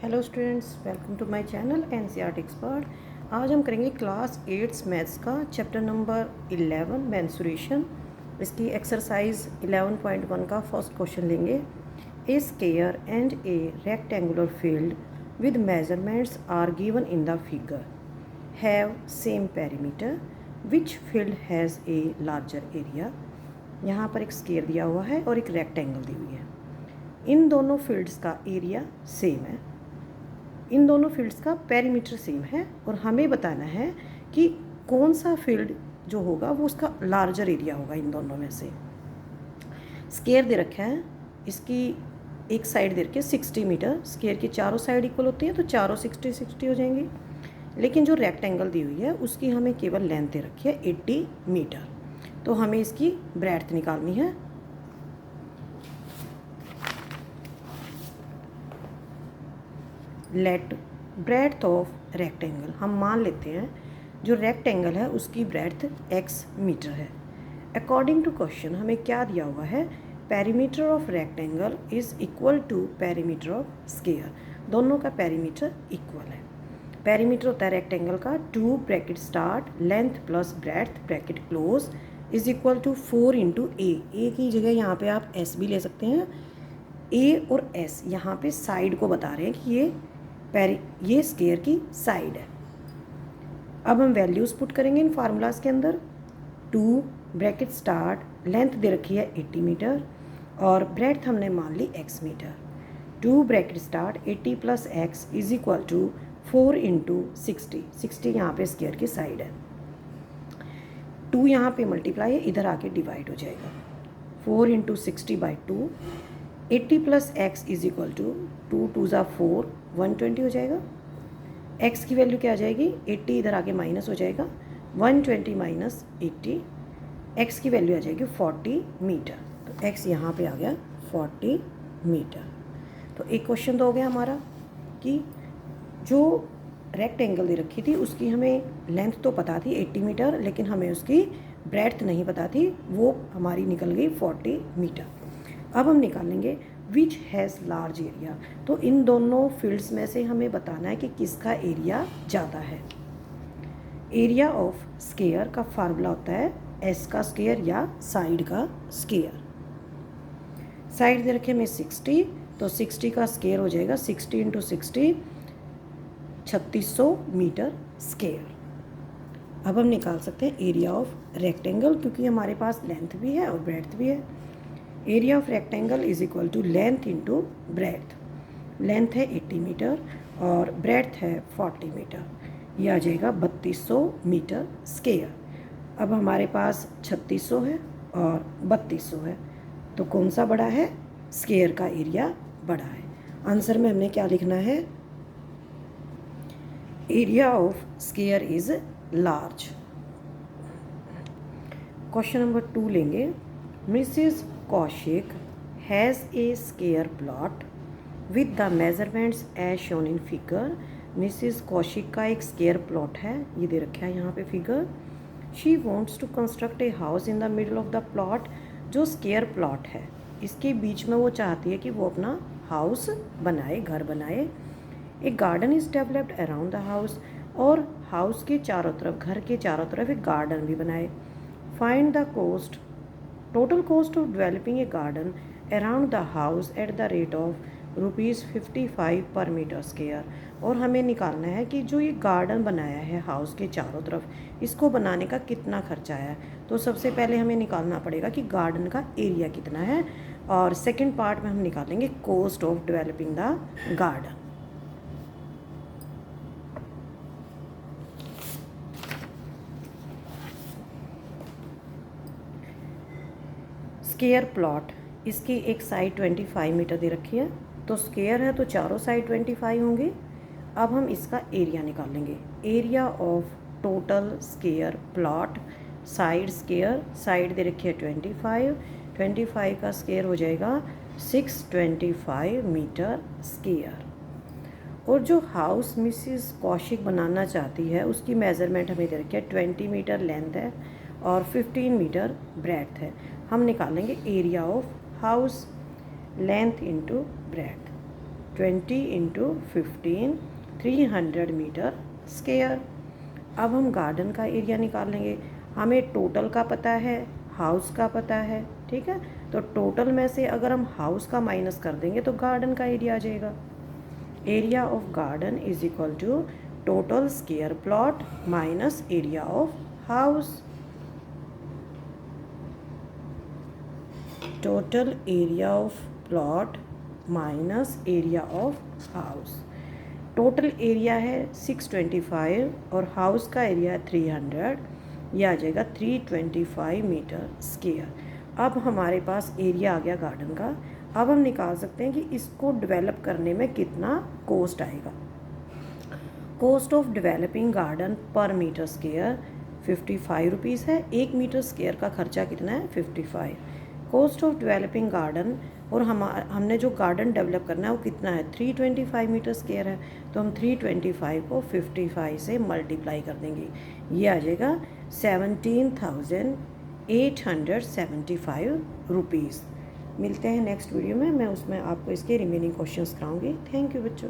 Hello students, welcome to my channel NCERT expert. आज हम करेंगे क्लास 8 मैथ्स का चैप्टर नंबर 11 मेंस्ट्रुएशन। इसकी एक्सरसाइज 11.1 का फर्स्ट क्वेश्चन लेंगे। A square and a rectangular field with measurements are given in the figure have same perimeter which field has a larger area. यहाँ पर एक स्क्वायर दिया हुआ है और एक रेक्टेंगल दी हुई है। इन दोनों फील्ड्स का एरिया सेम है, इन दोनों फील्ड्स का पेरीमीटर सेम है और हमें बताना है कि कौन सा फील्ड जो होगा वो उसका लार्जर एरिया होगा इन दोनों में से। स्क्वायर दे रखा है, इसकी एक साइड दे रखी है 60 मीटर। स्क्वायर की चारों साइड इक्वल होती है तो चारों 60 हो जाएंगी। लेकिन जो रेक्टेंगल दी हुई है उसकी हमें केवल लेंथ दे रखी है 80 मीटर। तो हमें इसकी ब्रेड्थ निकालनी है। लेट ब्रेड्थ ऑफ रेक्टेंगल, हम मान लेते हैं जो रेक्टेंगल है उसकी ब्रेड्थ x मीटर है। अकॉर्डिंग टू क्वेश्चन हमें क्या दिया हुआ है, perimeter of rectangle is equal to perimeter of square. दोनों का पेरीमीटर इक्वल है। पेरीमीटर होता है रेक्टेंगल का 2 bracket start length plus breadth bracket close is equal to 4 into a की जगह यहाँ पे आप s भी ले सकते हैं। a और s यहाँ पे साइड को बता रहे हैं कि ये स्क्वायर की साइड है। अब हम वैल्यूज़ पुट करेंगे इन फार्मूलाज के अंदर। 2 ब्रैकेट स्टार्ट लेंथ दे रखी है 80 मीटर और ब्रेड्थ हमने मान ली x metre. 2 bracket start 80 plus x is equal to 4 into 60 यहाँ पे स्क्वायर की साइड है। 2 यहाँ पे मल्टीप्लाई है, इधर आके डिवाइड हो जाएगा। 4 into 60/2 80 plus x is equal to 2 2 ज़ा 4 120 हो जाएगा। x की वैल्यू क्या आ जाएगी, 80 इधर आके माइनस हो जाएगा, 120 माइनस 80, x की वैल्यू आ जाएगी 40 मीटर। तो x यहाँ पे आ गया 40 मीटर। तो एक क्वेश्चन तो हो गया हमारा कि जो रेक्टेंगल दे रखी थी उसकी हमें लेंथ तो पता थी 80 मीटर, लेकिन हमें उसकी ब्रेड्थ नहीं पता थी, वो हमारी निकल गई 40 मीटर। अब हम निकालेंगे विच हैज़ लार्ज एरिया। तो इन दोनों फील्ड्स में से हमें बताना है कि किसका एरिया ज़्यादा है। एरिया ऑफ स्क्वायर का फार्मूला होता है एस का स्क्वायर या साइड का स्क्वायर। साइड दे रखे हमें 60, तो 60 का स्क्वायर हो जाएगा 60 इंटू 60 3600 मीटर स्क्वायर। अब हम निकाल सकते हैं एरिया ऑफ रेक्टेंगल, क्योंकि हमारे पास लेंथ भी है और ब्रेड्थ भी है। Area of rectangle is equal to length into breadth. Length है 80 मीटर और ब्रेड्थ है 40 मीटर, ये आ जाएगा 3200 मीटर स्क्वायर। अब हमारे पास 3600 है और 3200 है, तो कौन सा बड़ा है, स्क्वायर का एरिया बड़ा है। आंसर में हमने क्या लिखना है, area of square is large. Question number 2 लेंगे। Mrs Kaushik has a square plot with the measurements as shown in figure. Mrs Kaushik का एक स्क्वायर प्लॉट है, ये दे रखा है यहाँ पे figure. She wants to construct a house in the middle of the plot. जो स्क्वायर प्लॉट है इसके बीच में वो चाहती है कि वो अपना हाउस बनाए, घर बनाए। एक garden is developed around the house, और हाउस के चारों तरफ, घर के चारों तरफ एक गार्डन भी बनाए। Find the cost, total cost of developing a garden around the house at the rate of ₹55 पर मीटर स्क्वायर। और हमें निकालना है कि जो ये गार्डन बनाया है हाउस के चारों तरफ, इसको बनाने का कितना खर्चा आया। तो सबसे पहले हमें निकालना पड़ेगा कि गार्डन का एरिया कितना है, और सेकंड पार्ट में हम निकालेंगे cost of developing the garden. Square plot, इसकी एक साइड 25 मीटर दे रखी है, तो स्क्वायर है तो चारों साइड 25 होंगे। अब हम इसका एरिया निकालेंगे। Area of total square plot, side square, side दे रखी है 25 का स्क्वायर हो जाएगा 625 मीटर स्क्वायर। और जो हाउस मिसेस कौशिक बनाना चाहती है उसकी मेज़रमेंट हमें दे रखी है 20 मीटर लेंथ है और 15 मीटर ब्रेड्थ है। हम निकालेंगे area of house, length into breadth. 20 into 15 300 metre square. अब हम गार्डन का एरिया निकाल लेंगे। हमें टोटल का पता है, हाउस का पता है, ठीक है। तो टोटल में से अगर हम हाउस का माइनस कर देंगे तो गार्डन का एरिया आ जाएगा। Area of garden is equal to total square plot minus area of house. Total area of plot minus area of house. Total area है 625 और हाउस का एरिया है 300, यह आ जाएगा 325 मीटर स्क्वायर। अब हमारे पास एरिया आ गया गार्डन का। अब हम निकाल सकते हैं कि इसको डेवलप करने में कितना कॉस्ट आएगा। कॉस्ट ऑफ डेवलपिंग गार्डन पर मीटर स्क्वायर 55 रुपीज़ है। 1 मीटर स्क्वायर का खर्चा कितना है? 55। कॉस्ट ऑफ डेवलपिंग गार्डन और हमने जो गार्डन डेवलप करना है वो कितना है? 325 मीटर स्क्वायर है। तो हम 325 को 55 से मल्टीप्लाई कर देंगे, ये आ जाएगा 17,875 रुपीज़। मिलते हैं नेक्स्ट वीडियो में, मैं उसमें आपको इसके रिमेनिंग क्वेश्चंस कराऊंगी। थैंक यू बच्चों।